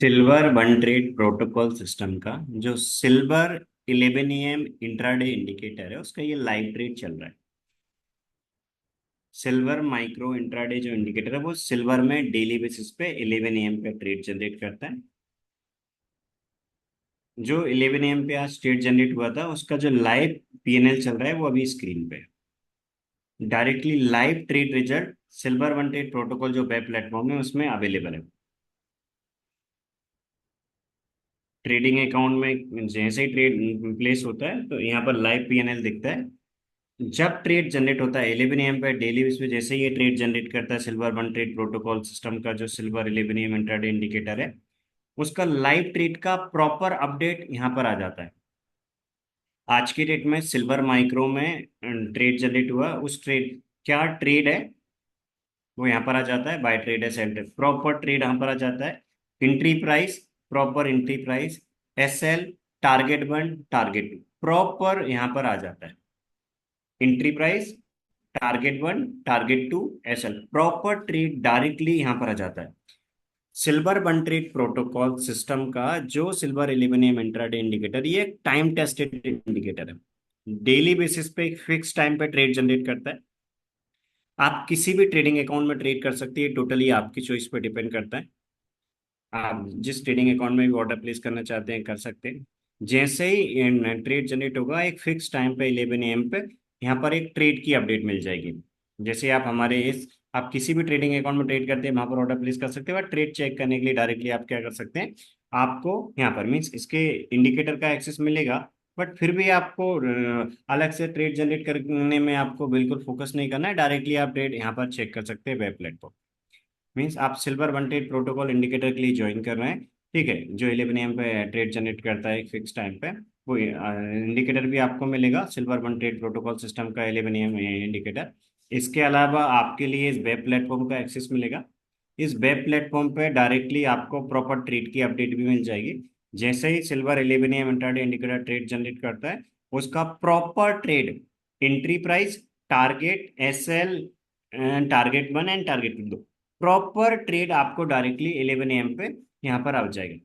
Silver one trade protocol system का जो silver 11 AM intraday indicator है उसका ये लाइव ट्रेड चल रहा है। सिल्वर माइक्रो इंट्राडे जो इंडिकेटर है वो सिल्वर में डेली बेसिस पे 11 AM पे ट्रेड जनरेट करता है। जो 11 AM पे आज ट्रेड जनरेट हुआ था उसका जो लाइव पीएनएल चल रहा है वो अभी स्क्रीन पे है। Directly live trade result silver one trade protocol जो वेब प्लेटफॉर्म है उसमें अवेलेबल है। ट्रेडिंग अकाउंट में जैसे ही ट्रेड प्लेस होता है तो यहाँ पर लाइव पीएनएल दिखता है। जब ट्रेड जनरेट होता है 11 AM पे डेली बेस पे, जैसे ही ये ट्रेड जनरेट करता है silver one trade protocol system का जो सिल्वर 11 AM इंट्राडे इंडिकेटर है उसका लाइव ट्रेड का प्रॉपर अपडेट यहाँ पर आ जाता है। आज की डेट में सिल्वर माइक्रो में ट्रेड जनरेट हुआ, उस ट्रेड क्या ट्रेड है वो यहाँ पर आ जाता है। बाय ट्रेड है, सेल ट्रेड, प्रॉपर ट्रेड यहाँ पर आ जाता है। Entry price, proper entry price, S L, target one, target two, proper यहाँ पर आ जाता है। Entry price, target one, target two, S L, proper trade directly यहाँ पर आ जाता है। Silver one trade protocol system का जो सिल्वर 11 AM इंट्राडे इंडिकेटर ये एक टाइम टेस्टेड इंडिकेटर है। डेली बेसिस पे एक फिक्स टाइम पे ट्रेड जनरेट करता है। आप किसी भी ट्रेडिंग अकाउंट में ट्रेड कर सकती है, टोटली आपकी चॉइस पे डिपेंड करता है। आप जिस ट्रेडिंग अकाउंट में भी ऑर्डर प्लेस करना चाहते हैं कर सकते हैं। जैसे ही ट्रेड जनरेट होगा एक फिक्स टाइम पे 11 AM पे यहाँ पर एक ट्रेड की अपडेट मिल जाएगी। जैसे आप हमारे इस आप किसी भी ट्रेडिंग अकाउंट में ट्रेड करते हैं वहां पर ऑर्डर प्लेस कर सकते हैं, बट ट्रेड चेक करने के लिए डायरेक्टली आप क्या कर सकते हैं, आपको यहाँ पर मीन्स इसके इंडिकेटर का एक्सेस मिलेगा। बट फिर भी आपको अलग से ट्रेड जनरेट करने में आपको बिल्कुल फोकस नहीं करना है, डायरेक्टली आप ट्रेड यहाँ पर चेक कर सकते हैं वेब प्लेटफॉर्म। मीन्स आप silver one trade protocol indicator के लिए ज्वाइन कर रहे हैं, ठीक है, जो 11 AM पे ट्रेड जनरेट करता है एक फिक्स टाइम पे। वो इंडिकेटर भी आपको मिलेगा silver one trade protocol system का 11 AM इंडिकेटर। इसके अलावा आपके लिए इस वेब प्लेटफॉर्म का एक्सेस मिलेगा। इस वेब प्लेटफॉर्म पे डायरेक्टली आपको प्रॉपर ट्रेड की अपडेट भी मिल जाएगी। जैसे ही silver 11 AM intraday indicator trade generate करता है उसका proper trade, entry price, target, S L, target one and target two, proper trade आपको डायरेक्टली 11 AM पे यहाँ पर आ जाएगी।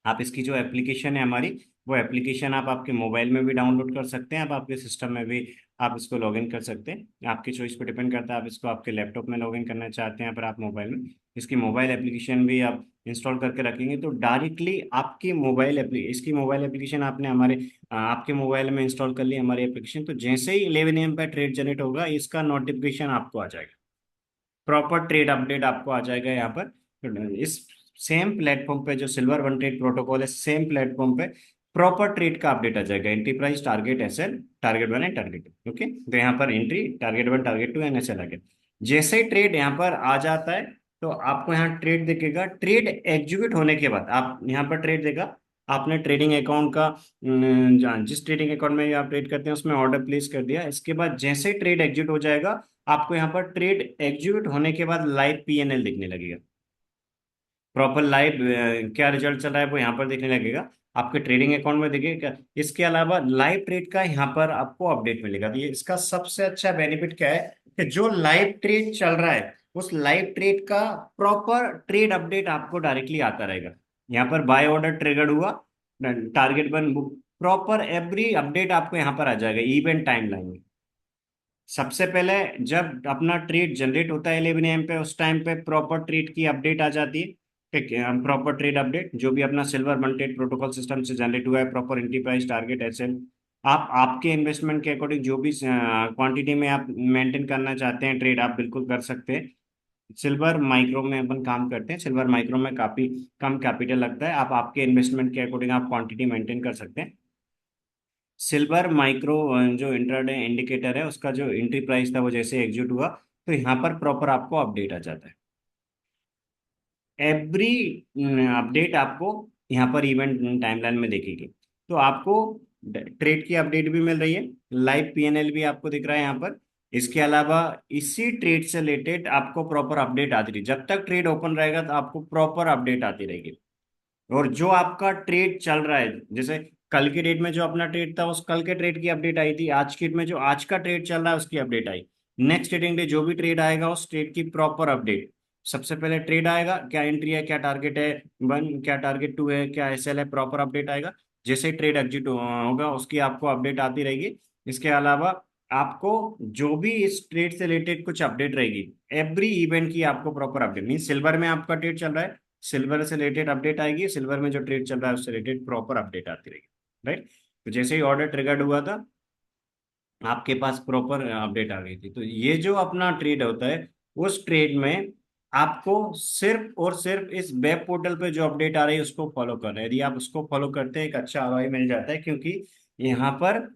आप इसकी जो एप्लीकेशन है हमारी, वो एप्लीकेशन आप आपके मोबाइल में भी डाउनलोड कर सकते हैं, आप आपके सिस्टम में भी आप इसको लॉगिन कर सकते हैं। आपकी चॉइस पे डिपेंड करता है, आप इसको आपके लैपटॉप में लॉगिन करना चाहते हैं पर आप मोबाइल में इसकी मोबाइल एप्लीकेशन भी आप इंस्टॉल करके रखेंगे तो डायरेक्टली आपकी इसकी मोबाइल एप्लीकेशन आपने आपके मोबाइल में इंस्टॉल कर ली हमारी एप्लीकेशन, तो जैसे ही 11 AM पे ट्रेड जनरेट होगा इसका नोटिफिकेशन आपको आ जाएगा। प्रॉपर ट्रेड अपडेट आपको आ जाएगा यहाँ पर। तो इस सेम प्लेटफॉर्म पे जो सिल्वर वन ट्रेड प्रोटोकॉल है, सेम प्लेटफॉर्म पे प्रॉपर ट्रेड का अपडेट आ जाएगा। Entry price, target, SL, target one and target two, okay. तो यहाँ पर entry, target one, target two and SL आ गया। जैसे ही ट्रेड यहाँ पर आ जाता है तो आपको यहाँ ट्रेड दिखेगा। ट्रेड एग्जीक्यूट होने के बाद आप यहाँ पर ट्रेड देगा। आपने ट्रेडिंग अकाउंट का जिस ट्रेडिंग अकाउंट में आप ट्रेड करते हैं उसमें ऑर्डर प्लेस कर दिया, इसके बाद जैसे ही ट्रेड एग्जीक्यूट हो जाएगा आपको यहाँ पर ट्रेड एग्जीक्यूट होने के बाद लाइव पीएनएल दिखने लगेगा। प्रॉपर लाइव क्या रिजल्ट चल रहा है वो यहाँ पर दिखने लगेगा, आपके ट्रेडिंग अकाउंट में दिखेगा। इसके अलावा लाइव ट्रेड का यहाँ पर आपको अपडेट मिलेगा। तो ये इसका सबसे अच्छा बेनिफिट क्या है कि जो लाइव ट्रेड चल रहा है उस लाइव ट्रेड का प्रॉपर ट्रेड अपडेट आपको डायरेक्टली आता रहेगा। यहाँ पर बाय ऑर्डर ट्रिगर्ड हुआ, टारगेट बन बुक, प्रॉपर एवरी अपडेट आपको यहाँ पर आ जाएगा इवेंट टाइमलाइन में। सबसे पहले जब अपना ट्रेड जनरेट होता है 11 AM पे उस टाइम पे प्रॉपर ट्रेड की अपडेट आ जाती है, ठीक है। प्रॉपर ट्रेड अपडेट जो भी अपना silver one trade protocol system से जनरेट हुआ है, proper entry price, target, SL, आप आपके इन्वेस्टमेंट के अकॉर्डिंग जो भी क्वांटिटी में आप मेंटेन करना चाहते हैं ट्रेड आप बिल्कुल कर सकते हैं। सिल्वर माइक्रो में अपन काम करते हैं, सिल्वर माइक्रो में काफी कम कैपिटल लगता है, आप आपके इन्वेस्टमेंट के अकॉर्डिंग आप क्वांटिटी मेंटेन कर सकते हैं। सिल्वर माइक्रो जो इंट्राडे इंडिकेटर है उसका जो एंट्री प्राइस था वो जैसे एग्जीक्यूट हुआ तो यहाँ पर प्रॉपर आपको अपडेट आ जाता है। एवरी अपडेट आपको यहाँ पर इवेंट टाइमलाइन में देखेगी। तो आपको ट्रेड की अपडेट भी मिल रही है, लाइव पीएनएल भी आपको दिख रहा है यहाँ पर। इसके अलावा इसी ट्रेड से रिलेटेड आपको प्रॉपर अपडेट आती रही, जब तक ट्रेड ओपन रहेगा तो आपको प्रॉपर अपडेट आती रहेगी। और जो आपका ट्रेड चल रहा है, जैसे कल के डेट में जो अपना ट्रेड था उस कल के ट्रेड की अपडेट आई थी, आज की डेट में जो आज का ट्रेड चल रहा है उसकी अपडेट आई, नेक्स्ट ट्रेडिंग डे जो भी ट्रेड आएगा उस ट्रेड की प्रॉपर अपडेट। सबसे पहले ट्रेड आएगा, क्या एंट्री है, क्या टारगेट है वन, क्या टारगेट टू है, क्या एसएल है, प्रॉपर अपडेट आएगा। जैसे ही ट्रेड एग्जिट होगा उसकी आपको अपडेट आती रहेगी। इसके अलावा आपको जो भी इस ट्रेड से रिलेटेड कुछ अपडेट रहेगी, एवरी इवेंट की आपको प्रॉपर अपडेट, मीन सिल्वर में आपका ट्रेड चल रहा है, सिल्वर से रिलेटेड अपडेट आएगी, सिल्वर में जो ट्रेड चल रहा है उससे रिलेटेड प्रॉपर अपडेट आती रहेगी, राइट। तो जैसे ही ऑर्डर ट्रिगर्ड हुआ था आपके पास प्रॉपर अपडेट आ गई थी। तो ये जो अपना ट्रेड होता है, उस ट्रेड में आपको सिर्फ और सिर्फ इस वेब पोर्टल पे जो अपडेट आ रही है उसको फॉलो करना है। यदि आप उसको फॉलो करते हैं एक अच्छा आरओआई मिल जाता है, क्योंकि यहाँ पर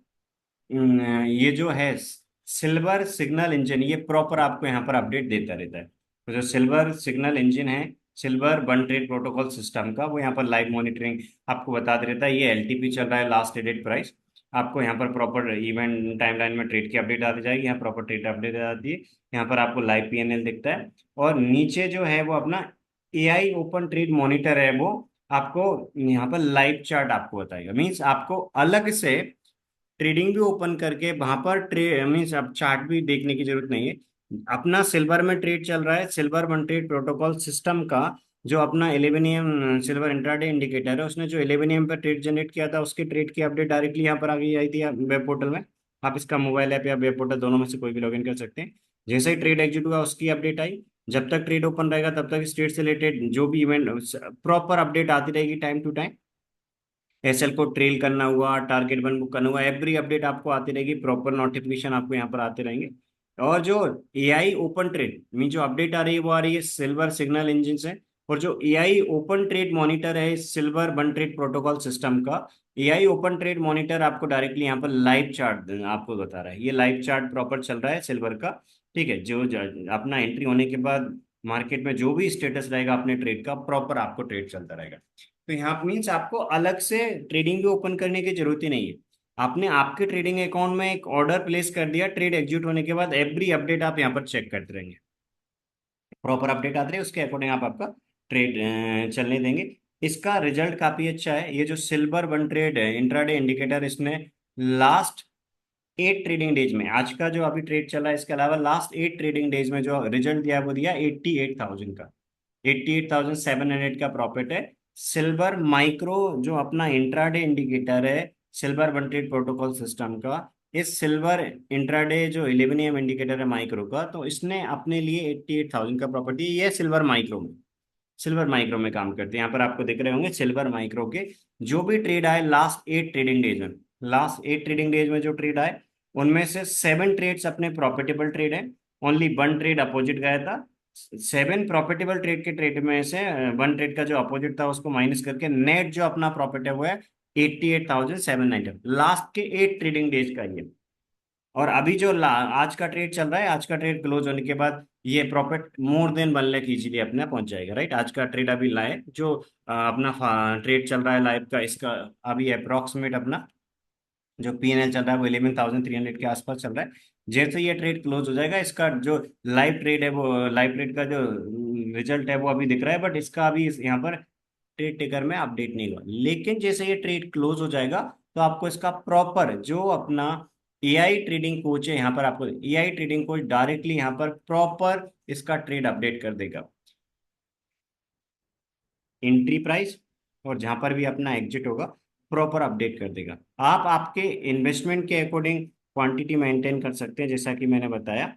ये जो है सिल्वर सिग्नल इंजन, ये प्रॉपर आपको यहाँ पर अपडेट देता रहता है। तो जो सिल्वर सिग्नल इंजन है, silver one trade protocol system का, वो यहाँ पर लाइव मॉनिटरिंग आपको बताते रहता है। ये एलटीपी चल रहा है, लास्ट ट्रेडेड प्राइस। आपको यहाँ पर प्रॉपर इवेंट टाइमलाइन में ट्रेड की अपडेट आती जाएगी, यहाँ प्रॉपर ट्रेड अपडेट आती है। यहाँ पर आपको लाइव पीएनएल दिखता है, और नीचे जो है वो अपना एआई ओपन ट्रेड मॉनिटर है, वो आपको यहाँ पर लाइव चार्ट आपको बताएगा। मीन्स आपको अलग से ट्रेडिंग भी ओपन करके वहां पर ट्रेड मीन्स अब चार्ट भी देखने की जरूरत नहीं है। अपना सिल्वर में ट्रेड चल रहा है, silver one trade protocol system का जो अपना 11 AM सिल्वर इंट्राडे इंडिकेटर है, उसने जो 11 AM पर ट्रेड जनरेट किया था उसके ट्रेड की अपडेट डायरेक्टली यहाँ पर आ गई आई थी वेब पोर्टल में। आप इसका मोबाइल ऐप या वेब पोर्टल दोनों में से कोई भी लॉगिन कर सकते हैं। जैसे ही ट्रेड एग्जिट हुआ उसकी अपडेट आई। जब तक ट्रेड ओपन रहेगा तब तक इस ट्रेड से रिलेटेड जो भी इवेंट प्रॉपर अपडेट आती रहेगी टाइम टू टाइम। एसएल को ट्रेल करना हुआ, टारगेट वन बुक करना हुआ, एवरी अपडेट आपको आती रहेगी, प्रॉपर नोटिफिकेशन आपको यहाँ पर आते रहेंगे। और जो एआई ओपन ट्रेड में जो अपडेट आ रही है वो आ रही है सिल्वर सिग्नल इंजन से। और जो एआई ओपन ट्रेड मॉनिटर है silver one trade protocol system का, एआई ओपन ट्रेड मॉनिटर आपको डायरेक्टली यहाँ पर लाइव चार्ट आपको बता रहा है। ये लाइव चार्ट प्रॉपर चल रहा है सिल्वर का, ठीक है। अपना एंट्री होने के बाद मार्केट में जो भी स्टेटस रहेगा अपने ट्रेड का, प्रॉपर आपको ट्रेड चलता रहेगा। तो यहाँ मीन्स आपको अलग से ट्रेडिंग भी ओपन करने की जरूरत ही नहीं है। आपने आपके ट्रेडिंग अकाउंट में एक ऑर्डर प्लेस कर दिया, ट्रेड एग्जीक्यूट होने के बाद एवरी अपडेट आप यहाँ पर चेक करते रहेंगे, प्रॉपर अपडेट आते रहे उसके अकॉर्डिंग आप आपका ट्रेड चलने देंगे। इसका रिजल्ट काफी अच्छा है। ये जो silver one trade intraday indicator, इसने लास्ट 8 ट्रेडिंग डेज में, आज का जो अभी ट्रेड चला है इसके अलावा लास्ट 8 ट्रेडिंग डेज में जो रिजल्ट दिया है वो दिया 88,000 का, 88,700 का प्रॉफिट है। सिल्वर माइक्रो जो अपना इंट्राडे इंडिकेटर है silver one trade protocol system का, इस सिल्वर इंट्राडे जो 11 AM इंडिकेटर है माइक्रो का, तो इसने अपने लिए 88,000 का प्रॉफिट दिया। ये सिल्वर माइक्रो में काम करते हैं। यहाँ पर आपको दिख रहे होंगे सिल्वर माइक्रो के जो भी ट्रेड आए लास्ट 8 ट्रेडिंग डेज में, लास्ट 8 ट्रेडिंग डेज में जो ट्रेड आए उनमें से 7 ट्रेड्स अपने प्रॉफिटेबल ट्रेड है, ओनली वन ट्रेड अपोजिट गया था। 7 प्रॉफिटेबल ट्रेड के ट्रेड में से वन ट्रेड का जो अपोजिट था उसको माइनस करके नेट जो अपना प्रॉफिट है वो है 88,790, लास्ट के 8 ट्रेडिंग डेज का ये। और अभी जो आज का ट्रेड चल रहा है, आज का ट्रेड क्लोज होने के बाद ये profit more than 1 lakh easily अपने पहुंच जाएगा, राइट। आज का ट्रेड अभी लाए जो अपना ट्रेड चल रहा है लाइव का, इसका अभी अप्रोक्सीमेट अपना जो पीएनएल चल रहा है वो 11,300 के आसपास चल रहा है। जैसे ये ट्रेड क्लोज हो जाएगा इसका जो लाइव ट्रेड है वो लाइव ट्रेड का जो रिजल्ट है वो अभी दिख रहा है, बट इसका अभी यहाँ पर ट्रेड टेकर में अपडेट नहीं हुआ। लेकिन जैसे ये ट्रेड क्लोज हो जाएगा तो आपको इसका प्रॉपर जो अपना एआई ट्रेडिंग कोच है यहाँ पर, आपको एआई ट्रेडिंग कोच डायरेक्टली यहाँ पर प्रॉपर इसका ट्रेड अपडेट कर देगा, एंट्री प्राइस और जहां पर भी अपना एग्जिट होगा प्रॉपर अपडेट कर देगा। आप आपके इन्वेस्टमेंट के अकॉर्डिंग क्वांटिटी मेंटेन कर सकते हैं, जैसा कि मैंने बताया।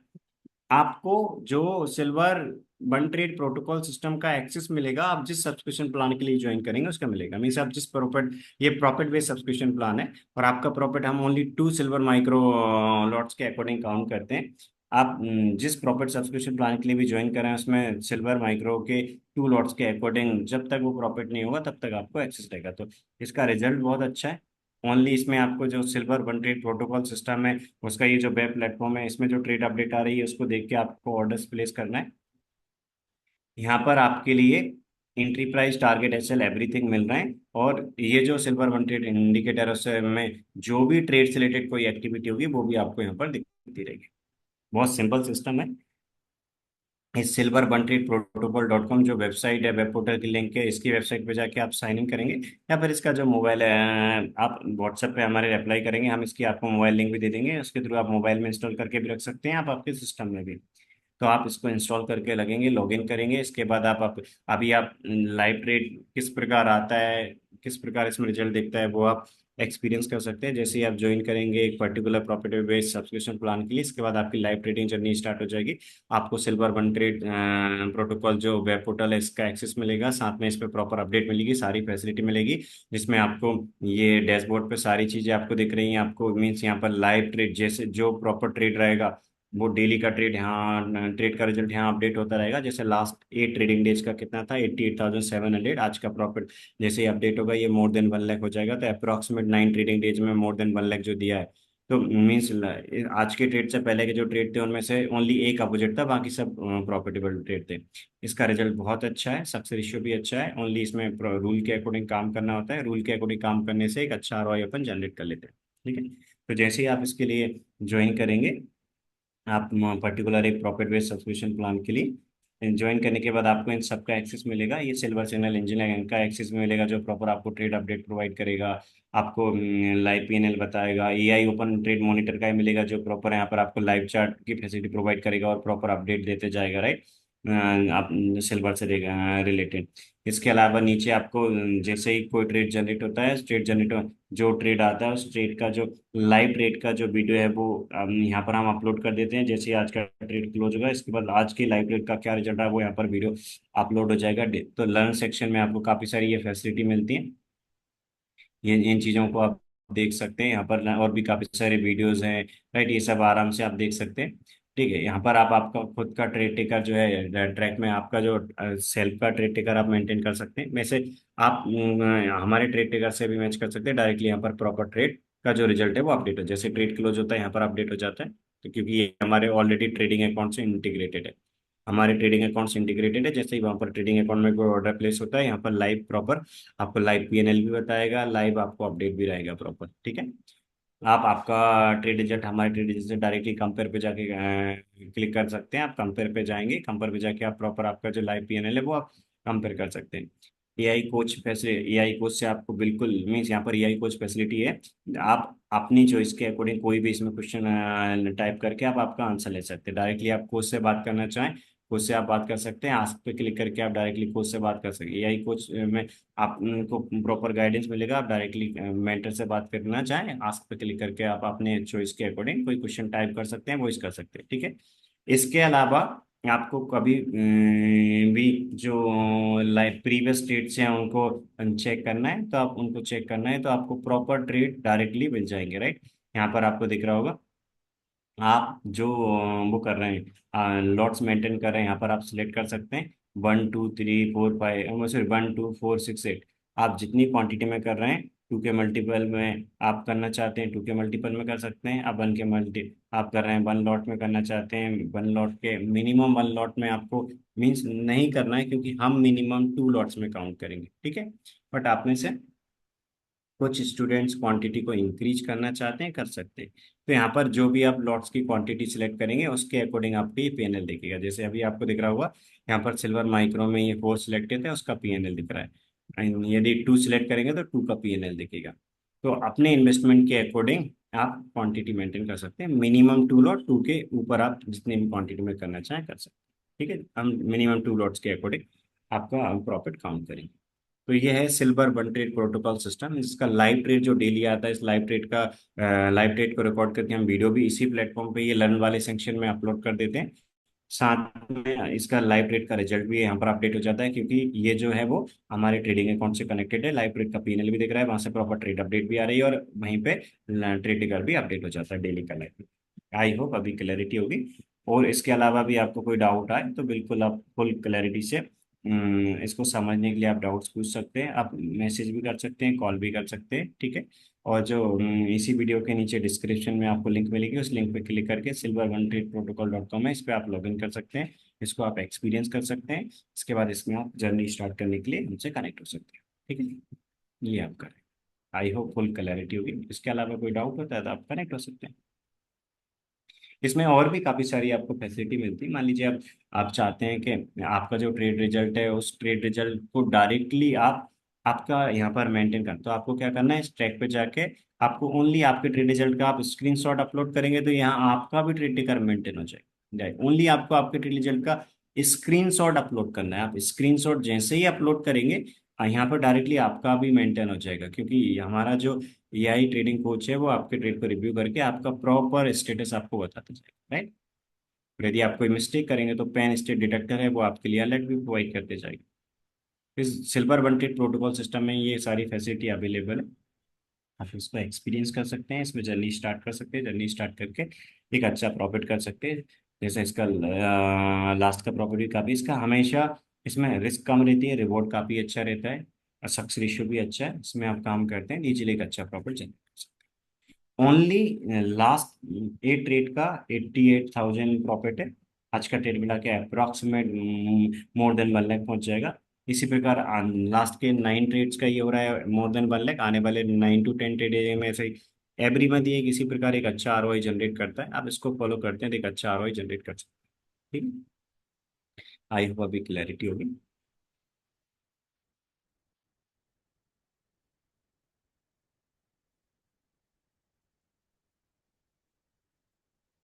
आपको जो silver one trade protocol system का एक्सेस मिलेगा, आप जिस सब्सक्रिप्शन प्लान के लिए ज्वाइन करेंगे उसका मिलेगा। मीन्स आप जिस प्रॉफिट, ये प्रॉफिट बेस्ड सब्सक्रिप्शन प्लान है और आपका प्रॉफिट हम ओनली 2 सिल्वर माइक्रो लॉट्स के अकॉर्डिंग काउंट करते हैं। आप जिस प्रॉफिट सब्सक्रिप्शन प्लान के लिए भी ज्वाइन करें उसमें सिल्वर माइक्रो के 2 लॉट्स के अकॉर्डिंग जब तक वो प्रॉफिट नहीं होगा तब तक आपको एक्सेस रहेगा। तो इसका रिजल्ट बहुत अच्छा है। ओनली इसमें आपको जो silver one trade protocol system है उसका ये जो वेब प्लेटफॉर्म है, इसमें जो ट्रेड अपडेट आ रही है उसको देख के आपको ऑर्डर्स प्लेस करना है। यहाँ पर आपके लिए entry price, target, SL everything मिल रहा है। और ये जो सिल्वर वन ट्रेड इंडिकेटर है उससे में जो भी ट्रेड से रिलेटेड कोई एक्टिविटी होगी वो भी आपको यहाँ पर दिखती रहेगी। बहुत सिंपल सिस्टम है। इस silver one trade protocol dot com जो वेबसाइट है, वेब पोर्टल की लिंक है, इसकी वेबसाइट पे जाके आप साइन इन करेंगे, या फिर इसका जो मोबाइल है आप व्हाट्सएप पे हमारे अप्लाई करेंगे, हम इसकी आपको मोबाइल लिंक भी दे देंगे, उसके थ्रू आप मोबाइल में इंस्टॉल करके भी रख सकते हैं, आप आपके सिस्टम में भी। तो आप इसको इंस्टॉल करके लगेंगे, लॉगिन करेंगे। इसके बाद आप अभी आप लाइव ट्रेड किस प्रकार आता है, किस प्रकार इसमें रिजल्ट दिखता है, वो आप एक्सपीरियंस कर सकते हैं। जैसे ही आप ज्वाइन करेंगे एक particular profit based subscription plan के लिए, इसके बाद आपकी लाइव ट्रेडिंग जर्नी स्टार्ट हो जाएगी। आपको सिल्वर वन ट्रेड प्रोटोकॉल जो वेब पोर्टल है इसका एक्सेस मिलेगा, साथ में इस पर प्रॉपर अपडेट मिलेगी, सारी फैसिलिटी मिलेगी, जिसमें आपको ये डैशबोर्ड पे सारी चीजें आपको दिख रही हैं। आपको मीन्स यहाँ पर लाइव ट्रेड जैसे जो प्रॉपर ट्रेड रहेगा, वो डेली का ट्रेड यहाँ, ट्रेड का रिजल्ट यहाँ अपडेट होता रहेगा। जैसे लास्ट 8 ट्रेडिंग डेज का कितना था, 88,700। आज का प्रॉफिट जैसे ही अपडेट होगा ये मोर देन 1 लाख हो जाएगा। तो अप्रॉक्सीमेट 9 ट्रेडिंग डेज में मोर देन 1 लाख जो दिया है, तो मीन्स आज के ट्रेड से पहले के जो ट्रेड थे उनमें से ओनली एक अपोजिट था, बाकी सब प्रॉफिटेबल ट्रेड थे। इसका रिजल्ट बहुत अच्छा है, सक्सेस रेशियो भी अच्छा है। ओनली इसमें रूल के अकॉर्डिंग काम करना होता है, रूल के अकॉर्डिंग काम करने से एक अच्छा आरओआई अपन जनरेट कर लेते हैं। ठीक है, तो जैसे ही आप इसके लिए ज्वाइन करेंगे, आप पर्टिकुलर एक प्रॉफिट बेस्ड सब्सक्रिप्शन प्लान के लिए ज्वाइन करने के बाद आपको इन सब का एक्सेस मिलेगा। ये सिल्वर चैनल इंजन है, इनका एक्सेस मिलेगा जो प्रॉपर आपको ट्रेड अपडेट प्रोवाइड करेगा। आपको लाइव पीएनएल बताएगा, एआई ओपन ट्रेड मॉनिटर का ही मिलेगा जो प्रॉपर यहाँ पर आपको लाइव चार्ट की फैसिलिटी प्रोवाइड करेगा और प्रॉपर अपडेट देते जाएगा, राइट। आप सिल्वर से रिलेटेड। इसके अलावा नीचे आपको जैसे ही कोई ट्रेड जनरेट होता है, ट्रेड जनरेट जो ट्रेड आता है उस ट्रेड का जो लाइव ट्रेड का जो वीडियो है वो यहाँ पर हम अपलोड कर देते हैं। जैसे ही आज का ट्रेड क्लोज होगा, इसके बाद आज की लाइव ट्रेड का क्या रिजल्ट रहा है वो यहाँ पर वीडियो अपलोड हो जाएगा। तो लर्न सेक्शन में आपको काफ़ी सारी ये फैसिलिटी मिलती है। ये इन चीज़ों को आप देख सकते हैं यहाँ पर, और भी काफ़ी सारे वीडियोस हैं, राइट। ये सब आराम से आप देख सकते हैं। ठीक है, यहाँ पर आप आपका खुद का ट्रेड टेकर जो है ट्रैक में आपका जो सेल्फ का ट्रेड टेकर आप मेंटेन कर सकते हैं। वैसे आप हमारे ट्रेड टेकर से भी मैच कर सकते हैं डायरेक्टली। यहाँ पर प्रॉपर ट्रेड का जो रिजल्ट है वो अपडेट हो, जैसे ट्रेड क्लोज होता है यहाँ पर अपडेट हो जाता है। तो क्योंकि ये हमारे ऑलरेडी ट्रेडिंग अकाउंट से इंटीग्रेटेड है, हमारे ट्रेडिंग अकाउंट से इंटीग्रेटेड है। जैसे ही वहाँ पर ट्रेडिंग अकाउंट में कोई ऑर्डर प्लेस होता है, यहाँ पर लाइव प्रॉपर आपको लाइव पीएनएल भी बताएगा, लाइव आपको अपडेट भी रहेगा प्रॉपर। ठीक है, आप आपका ट्रेड रिजल्ट हमारे ट्रेड रिजल्ट से डायरेक्टली कंपेयर पे जाके क्लिक कर सकते हैं। आप कंपेयर पे जाएंगे, कंपेयर पे जाके आप प्रॉपर आपका जो लाइव पीएनएल है वो आप कंपेयर कर सकते हैं। AI coach facility, AI coach से आपको बिल्कुल मीन्स यहाँ पर एआई कोच फैसिलिटी है। आप अपनी चॉइस के अकॉर्डिंग कोई भी इसमें क्वेश्चन टाइप करके आप आपका आंसर ले सकते हैं। डायरेक्टली आप कोच से बात करना चाहें, कोच से आप बात कर सकते हैं। आस्क पे क्लिक करके आप डायरेक्टली कोच से बात कर सकते हैं। एआई कोच में आपको प्रॉपर गाइडेंस मिलेगा। आप डायरेक्टली मेंटर से बात करना चाहें, आस्क पे क्लिक करके आप अपने चॉइस के अकॉर्डिंग कोई क्वेश्चन टाइप कर सकते हैं, वॉइस कर सकते हैं। ठीक है, इसके अलावा आपको कभी भी जो लाइव प्रीवियस स्टेट्स हैं उनको चेक करना है, तो आप उनको चेक करना है तो आपको प्रॉपर ट्रेड डायरेक्टली मिल जाएंगे, राइट। यहाँ पर आपको दिख रहा होगा, आप जो वो कर रहे हैं लॉट्स मेंटेन कर रहे हैं, यहाँ पर आप सिलेक्ट कर सकते हैं 1 2 3 4 5, सॉरी 1 2 4 6 8। आप जितनी क्वांटिटी में कर रहे हैं, 2 के मल्टीपल में आप करना चाहते हैं 2 के मल्टीपल में कर सकते हैं। आप 1 के मल्टी आप कर रहे हैं 1 लॉट में करना चाहते हैं, 1 लॉट के मिनिमम 1 लॉट में आपको मीन्स नहीं करना है, क्योंकि हम मिनिमम 2 लॉट्स में काउंट करेंगे। ठीक है, बट आप में से कुछ स्टूडेंट्स क्वांटिटी को इंक्रीज करना चाहते हैं, कर सकते हैं। तो यहाँ पर जो भी आप लॉट्स की क्वांटिटी सिलेक्ट करेंगे उसके अकॉर्डिंग आपको ये पीएनएल दिखेगा। जैसे अभी आपको दिख रहा होगा यहाँ पर सिल्वर माइक्रो में ये 4 सिलेक्टेड है, उसका पीएनएल दिख रहा है। And यदि 2 सिलेक्ट करेंगे तो 2 का पीएनएल दिखेगा। तो अपने इन्वेस्टमेंट के अकॉर्डिंग आप क्वांटिटी मेंटेन कर सकते हैं। मिनिमम 2 लॉट, 2 के ऊपर आप जितनी भी क्वांटिटी में करना चाहें कर सकते हैं। ठीक है, हम मिनिमम 2 लॉट्स के अकॉर्डिंग आपका हम प्रॉफिट काउंट करेंगे। तो ये है silver one trade protocol system. इसका लाइव ट्रेड जो डेली आता है, इस लाइव ट्रेड को रिकॉर्ड करके हम वीडियो भी इसी प्लेटफॉर्म पे ये लर्न वाले सेक्शन में अपलोड कर देते हैं। साथ में इसका लाइव ट्रेड का रिजल्ट भी यहाँ पर अपडेट हो जाता है, क्योंकि ये जो है वो हमारे ट्रेडिंग अकाउंट से कनेक्टेड है। लाइव ट्रेड का पीएनएल भी दिख रहा है, वहां से प्रॉपर ट्रेड अपडेट भी आ रही है, और वहीं पे ट्रेड टिकर भी अपडेट हो जाता है डेली का लाइव। आई होप अभी क्लैरिटी होगी। और इसके अलावा भी आपको कोई डाउट आए तो बिल्कुल आप फुल क्लैरिटी से इसको समझने के लिए आप डाउट्स पूछ सकते हैं। आप मैसेज भी कर सकते हैं, कॉल भी कर सकते हैं। ठीक है, और जो इसी वीडियो के नीचे डिस्क्रिप्शन में आपको लिंक मिलेगी, उस लिंक पे क्लिक करके silver1tradeprotocol.com है, इस पे आप लॉगिन कर सकते हैं। इसको आप एक्सपीरियंस कर सकते हैं। इसके बाद इसमें आप जर्नी स्टार्ट करने के लिए हमसे कनेक्ट हो सकते हैं। ठीक है, ये आप करें। आई होप फुल क्लैरिटी होगी। इसके अलावा कोई डाउट होता है तो आप कनेक्ट हो सकते हैं। इसमें और भी काफ़ी सारी आपको फैसिलिटी मिलती है। मान लीजिए आप चाहते हैं कि आपका जो ट्रेड रिजल्ट है उस ट्रेड रिजल्ट को डायरेक्टली आप आपका यहाँ पर मेंटेन कर, तो आपको क्या करना है, इस ट्रैक पे जाके आपको ओनली आपके ट्रेड रिजल्ट का आप स्क्रीनशॉट अपलोड करेंगे, तो यहाँ आपका भी ट्रेड टिकर मेंटेन हो जाएगा। ओनली आपको आपके ट्रेड रिजल्ट का स्क्रीनशॉट अपलोड करना है। आप स्क्रीनशॉट जैसे ही अपलोड करेंगे यहाँ पर डायरेक्टली आपका भी मेंटेन हो जाएगा, क्योंकि हमारा जो एआई ट्रेडिंग कोच है वो आपके ट्रेड को रिव्यू करके आपका प्रॉपर स्टेटस आपको बताता जाएगा, राइट। यदि आप कोई मिस्टेक करेंगे तो पेन स्टेट डिटेक्टर है वो आपके लिए अलर्ट भी प्रोवाइड करते जाएगा। इस सिल्वर बंटेड प्रोटोकॉल सिस्टम में ये सारी फैसिलिटी अवेलेबल है। आप इसको एक्सपीरियंस कर सकते हैं, इसमें जर्नी स्टार्ट कर सकते हैं, जर्नी स्टार्ट करके एक अच्छा प्रॉफिट कर सकते हैं। जैसे इसका लास्ट का प्रॉफिट भी काफ़ी, इसका हमेशा इसमें रिस्क कम रहती है, रिवॉर्ड काफ़ी अच्छा रहता है, और सक्सेस रेशियो भी अच्छा है। इसमें आप काम करते हैं इजीली एक अच्छा प्रॉफिट जनरेट कर सकते हैं। ओनली लास्ट 8 ट्रेड का 88,000 प्रॉफिट है। आज का ट्रेड मिला के अप्रॉक्सीमेट मोर देन 1 लाख पहुंच जाएगा। इसी प्रकार लास्ट के 9 ट्रेड्स का ये हो रहा है मोर देन 1 लाख, आने वाले 9 to 10 ट्रेड में से एवरी मंथ ये किसी प्रकार एक अच्छा आरओआई जनरेट करता है। आप इसको फॉलो करते हैं तो एक अच्छा आरओआई जनरेट कर सकते हैं। ठीक है, आई होप अभी क्लैरिटी होगी।